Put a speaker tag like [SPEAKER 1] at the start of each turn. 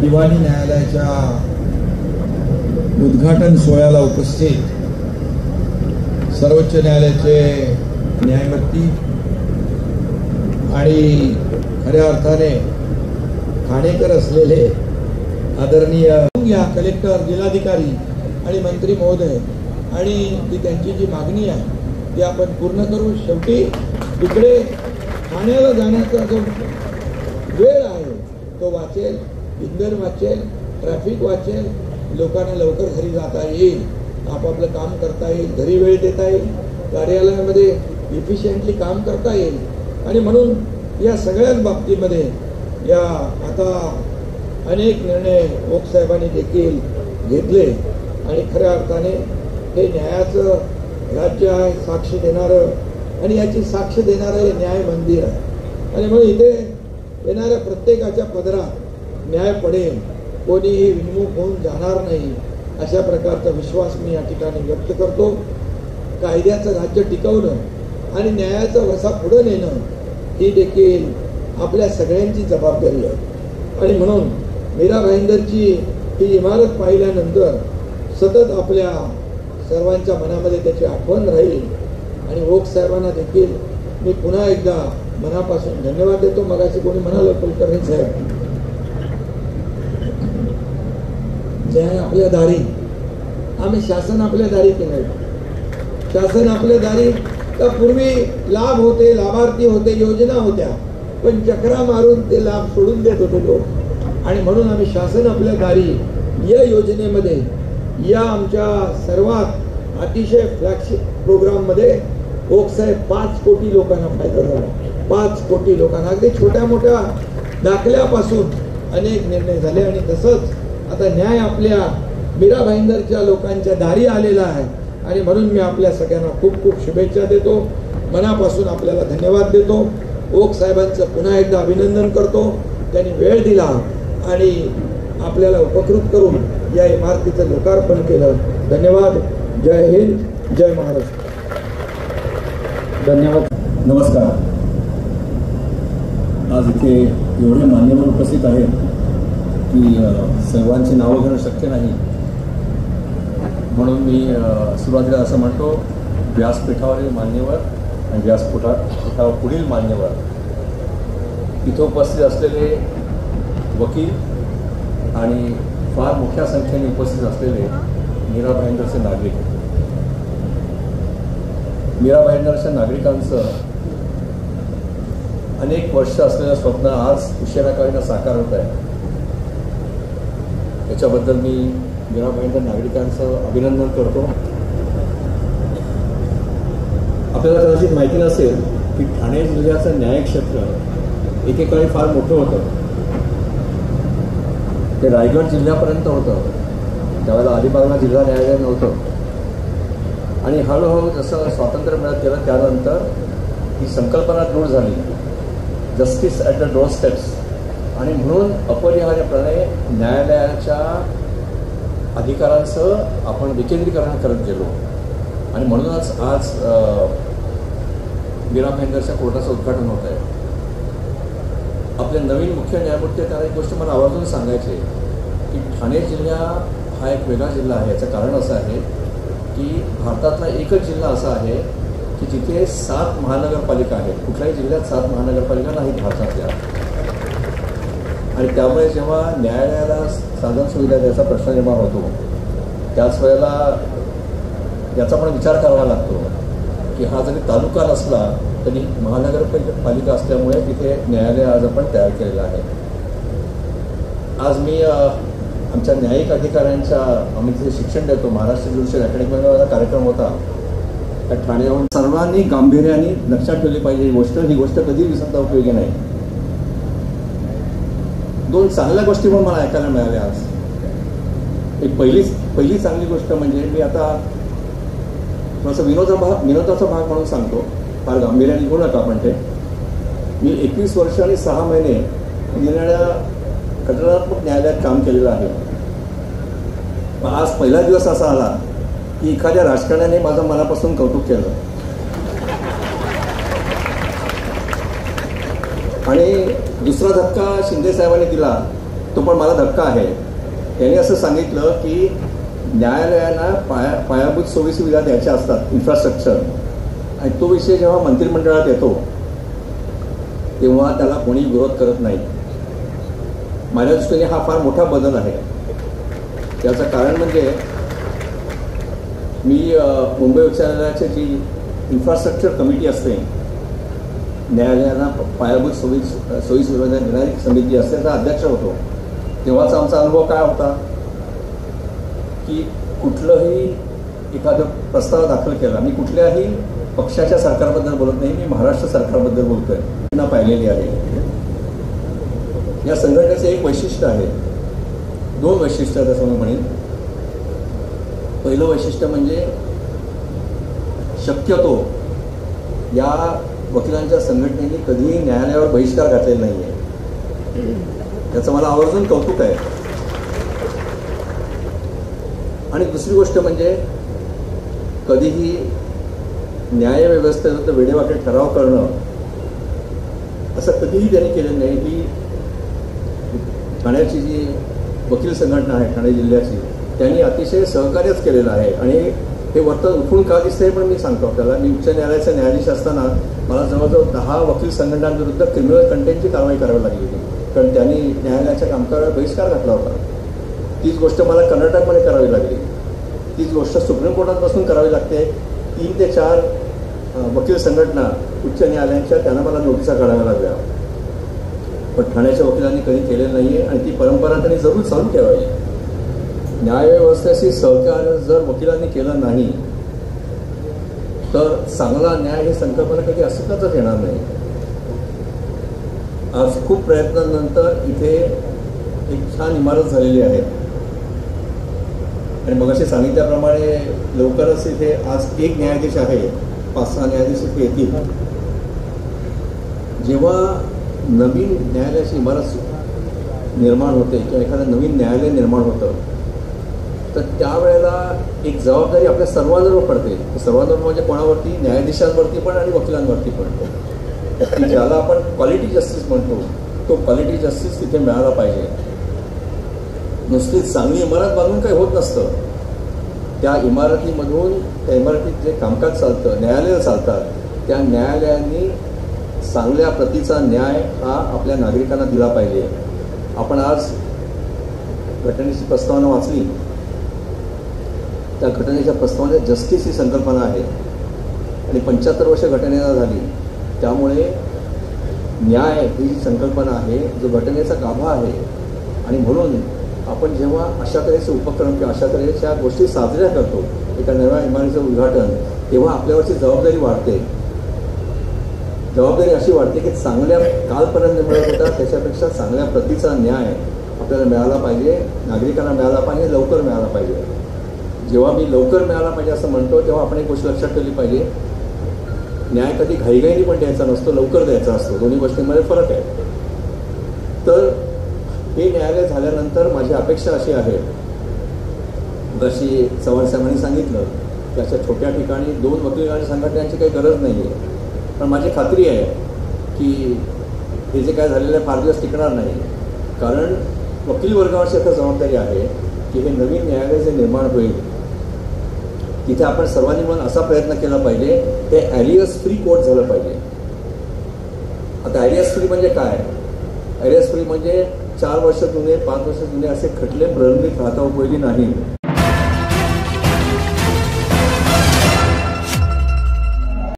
[SPEAKER 1] दिवाणी न्यायालयाच्या उद्घाटन सोहळ्याला उपस्थित सर्वोच्च न्यायालयाचे न्यायमूर्ती आणि खऱ्या अर्थाने ठाणेकर असलेले आदरणीय या कलेक्टर, जिल्हाधिकारी आणि मंत्री महोदय आणि ती त्यांची जी मागणी आहे ती आपण पूर्ण करू. शेवटी तिकडे ठाण्याला जाण्याचा जो वेळ आहे तो वाचेल, इंधन वाचेल, ट्रॅफिक वाचेल, लोकांना लवकर घरी जाता येईल, आपापलं काम करता येईल, घरी वेळ देता येईल, कार्यालयामध्ये इफिशियंटली काम करता येईल. आणि म्हणून या सगळ्याच बाबतीमध्ये या आता अनेक निर्णय ओक साहेबांनी देखील घेतले आणि खऱ्या अर्थाने हे न्यायाचं राज्य आहे, साक्ष देणारं आणि याची साक्ष देणारं हे न्याय मंदिर आहे. आणि म्हणून इथे येणाऱ्या प्रत्येकाच्या पदरात न्याय पडेल, कोणीही विनमुख होऊन जाणार नाही, अशा प्रकारचा विश्वास मी या ठिकाणी व्यक्त करतो. कायद्याचं राज्य टिकवणं आणि न्यायाचा वसा पुढे नेणं ही देखील आपल्या सगळ्यांची जबाबदारी आहे. आणि म्हणून मीरा भाईंदरची ही इमारत पाहिल्यानंतर सतत आपल्या सर्वांच्या मनामध्ये त्याची आठवण राहील. आणि ओक साहेबांना देखील मी पुन्हा एकदा मनापासून धन्यवाद देतो. मगाशी कोणी म्हणालं कुलकर्णी साहेब, जे आपल्या दारी आम्ही शासन आपल्या दारी केलं, शासन आपल्या दारी तर पूर्वी लाभ होते, लाभार्थी होते, योजना होत्या, पण चक्रा मारून ते लाभ सोडून देत होते लोक. आणि म्हणून आम्ही शासन आपल्या दारी या योजनेमध्ये, या आमच्या सर्वात अतिशय फ्लॅगशिप प्रोग्राममध्ये ओक साहेब 5 कोटी लोकांना फायदा झाला. 5 कोटी लोकांना, अगदी छोट्या मोठ्या दाखल्यापासून अनेक निर्णय झाले. आणि तसंच आता न्याय आपल्या मीरा भाईंदरच्या लोकांच्या दारी आलेला आहे. आणि म्हणून मी आपल्या सगळ्यांना खूप खूप शुभेच्छा देतो, मनापासून आपल्याला धन्यवाद देतो. ओक साहेबांचं पुन्हा एकदा अभिनंदन करतो. त्यांनी वेळ दिला आणि आपल्याला उपकृत करून या इमारतीचं लोकार्पण केलं. धन्यवाद. जय हिंद, जय महाराष्ट्र.
[SPEAKER 2] धन्यवाद.
[SPEAKER 3] नमस्कार. आज इथे एवढे मान्यवर उपस्थित आहेत की सर्वांची नावं घेणं शक्य नाही, म्हणून मी सुरुवातीला असं म्हणतो, व्यासपीठावरील मान्यवर आणि व्यासपीठावर पुढील मान्यवर, इथं उपस्थित असलेले वकील आणि फार मोठ्या संख्येने उपस्थित असलेले मीरा भाईंदरचे नागरिक. मीरा भाईंदरच्या नागरिकांचं अनेक वर्ष असलेलं स्वप्न आज उशिराकाळीनं साकार होत आहे. याच्याबद्दल मी मीरा भाईंदर नागरिकांचं अभिनंदन करतो. आपल्याला कदाचित माहिती नसेल की ठाणे जिल्ह्याचं न्यायक्षेत्र एकेकाळी फार मोठं होतं. ते रायगड जिल्ह्यापर्यंत होतं. त्यावेळेला अलिबागला जिल्हा न्यायालय नव्हतं. आणि हळूहळू जसं स्वातंत्र्य मिळत गेलं त्यानंतर ही संकल्पना दृढ झाली, justice at the door steps. आणि म्हणून अपरिहार्यपणे न्यायालयाच्या अधिकारांचं आपण विकेंद्रीकरण करत गेलो. आणि म्हणूनच आज मीरा भाईंदरच्या कोर्टाचं उद्घाटन होत आहे. आपले नवीन मुख्य न्यायमूर्ती त्यांना एक गोष्ट मला आवर्जून सांगायची आहे की ठाणे जिल्हा हा एक वेगळा जिल्हा आहे. याचं कारण असं आहे की भारतातला एकच जिल्हा असा आहे की जिथे 7 महानगरपालिका आहेत. कुठल्याही जिल्ह्यात 7 महानगरपालिका नाहीत भारतातल्या. आणि त्यामुळे जेव्हा न्यायालयाला साधन सुविधा द्यायचा प्रश्न निर्माण होतो, त्याच वेळेला याचा पण विचार करावा लागतो की हा जरी तालुका नसला तरी महानगरपालिका असल्यामुळे तिथे न्यायालय आज आपण तयार केलेलं आहे. आज मी आमच्या न्यायिक अधिकाऱ्यांच्या, आम्ही तिथे शिक्षण देतो, महाराष्ट्र ज्युडिशियल अकॅडमीचा कार्यक्रम होता त्या ठाण्याहून. सर्वांनी गांभीर्याने लक्षात ठेवली पाहिजे ही गोष्ट कधी विसरता उपयोगी नाही. 2 चांगल्या गोष्टी पण मला ऐकायला मिळाल्या आज. एक पहिली चांगली गोष्ट म्हणजे, मी आता थोडंसं विनोदाचा भाग म्हणून सांगतो, फार गांभीर्याने घेऊ नका आपण ते. मी 21 वर्ष आणि 6 महिने निरनिराळ्या घटनात्मक न्यायालयात काम केलेलं आहे. आज पहिला दिवस असा आला की एखाद्या राजकारण्याने माझं मनापासून कौतुक केलं. आणि दुसरा धक्का शिंदे साहेबांनी दिला तो पण मला धक्का आहे. त्यांनी असं सांगितलं की न्यायालयांना पायाभूत सोयीसुविधा द्यायच्या असतात, इन्फ्रास्ट्रक्चर, आणि तो विषय जेव्हा मंत्रिमंडळात येतो तेव्हा त्याला कोणी विरोध करत नाही. माझ्या दृष्टीने हा फार मोठा बदल आहे. त्याचं कारण म्हणजे मी मुंबई उच्च न्यायालयाची जी इन्फ्रास्ट्रक्चर कमिटी असते, न्यायालयांना पायाभूत सोयीसुविधा देणारी समिती असते, त्याचा अध्यक्ष होतो. तेव्हाचा आमचा अनुभव काय होता की कुठलंही एखादं प्रस्ताव दाखल केला, मी कुठल्याही पक्षाच्या सरकारबद्दल बोलत नाही, मी महाराष्ट्र सरकारबद्दल बोलतोय, त्यांना पाहिलेली आहे. या संघटनेचं एक वैशिष्ट्य आहे, दोन वैशिष्ट्य आहेत असं मी म्हणेन. पहिलं वैशिष्ट्य म्हणजे शक्यतो या वकिलांच्या संघटनेने कधीही न्यायालयावर बहिष्कार घातलेला नाही आहे. त्याचं मला आवर्जून कौतुक आहे. आणि दुसरी गोष्ट म्हणजे कधीही न्यायव्यवस्थेविरुद्ध वेडेवाकडे ठराव करणं असं कधीही त्यांनी केलेलं नाही. ही ठाण्याची जी वकील संघटना आहे ठाणे जिल्ह्याची, त्यांनी अतिशय सहकार्यच केलेलं आहे. आणि हे वर्तन उठून का दिसतंय पण मी सांगतो आपल्याला. मी उच्च न्यायालयाचा न्यायाधीश असताना मला जवळजवळ 10 वकील संघटनांविरुद्ध क्रिमिनल कंटेंटची कारवाई करावी लागली होती, कारण त्यांनी न्यायालयाच्या कामकाजावर बहिष्कार घातला होता. तीच गोष्ट मला कर्नाटकमध्ये करावी लागली, तीच गोष्ट सुप्रीम कोर्टात बसून करावी लागते. 3 ते 4 वकील संघटना उच्च न्यायालयांच्या त्यांना मला नोटिसा काढाव्या लागल्या. पण ठाण्याच्या वकिलांनी कधी केलेलं नाही आहे आणि ती परंपरा त्यांनी जरूर चालू ठेवावी. न्यायव्यवस्थेशी सहकार्य जर वकिलांनी केलं नाही तर चांगला न्याय ही संकल्पना कधी अस्तित्वातच येणार नाही. आज खूप प्रयत्नांनंतर इथे एक छान इमारत झालेली आहे आणि मग असे सांगितल्याप्रमाणे लवकरच इथे आज एक न्यायाधीश आहे, 5-6 न्यायाधीश इथे येतील. जेव्हा नवीन न्यायालयाची इमारत निर्माण होते किंवा एखादं नवीन न्यायालय निर्माण होतं तर त्यावेळेला एक जबाबदारी आपल्या सर्वांवर पडते. सर्वांवर म्हणजे कोणावरती? न्यायाधीशांवरती पण आणि वकिलांवरती पण. की ज्याला आपण क्वालिटी जस्टिस म्हणतो, तो क्वालिटी जस्टिस तिथे मिळाला पाहिजे. नुसती चांगली इमारत बांधून काही होत नसतं. त्या इमारतीमधून, त्या इमारतीत जे कामकाज चालतं, न्यायालयं चालतात, त्या न्यायालयांनी चांगल्या प्रतीचा न्याय हा आपल्या नागरिकांना दिला पाहिजे. आपण आज घटनेची प्रस्तावना वाचली, त्या घटनेच्या प्रस्तावनेत जस्टिस ही संकल्पना आहे आणि 75 वर्ष घटनेला झाली. त्यामुळे न्याय ही जी संकल्पना आहे, जो घटनेचा गाभा आहे. आणि म्हणून आपण जेव्हा अशा तऱ्हेचे उपक्रम किंवा अशा तऱ्हेच्या गोष्टी साजऱ्या करतो, एका नव्या इमारतीचं उद्घाटन, तेव्हा आपल्यावरची जबाबदारी वाढते. जबाबदारी अशी वाटते की चांगल्या कालपर्यंत मिळत होता त्याच्यापेक्षा चांगल्या प्रतीचा न्याय आपल्याला मिळाला पाहिजे, नागरिकांना मिळाला पाहिजे, लवकर मिळाला पाहिजे. जेव्हा मी लवकर मिळाला पाहिजे असं म्हणतो तेव्हा आपण एक गोष्ट लक्षात ठेवली पाहिजे, न्याय कधी घाईघाईने पण द्यायचा नसतो, लवकर द्यायचा असतो. दोन्ही गोष्टींमध्ये फरक आहे. तर हे न्यायालय झाल्यानंतर माझी अपेक्षा अशी आहे, जशी चव्हाण साहेबांनी सांगितलं की अशा छोट्या ठिकाणी 2 वकील आणि संघटनांची काही गरज नाही आहे. पण माझी खात्री आहे की हे जे काय झालेलं आहे फार दिवस टिकणार नाही. कारण वकील वर्गावरची आता जबाबदारी आहे की हे नवीन न्यायालय जे निर्माण होईल तिथे आपण सर्वांनी मिळून असा प्रयत्न केला पाहिजे, ते ॲरियस फ्री कोर्ट झालं पाहिजे. आता ॲरियस फ्री म्हणजे काय? ॲरियस फ्री म्हणजे 4 वर्ष जुने, 5 वर्ष जुने असे खटले प्रलंबित राहता उपयोगी नाही.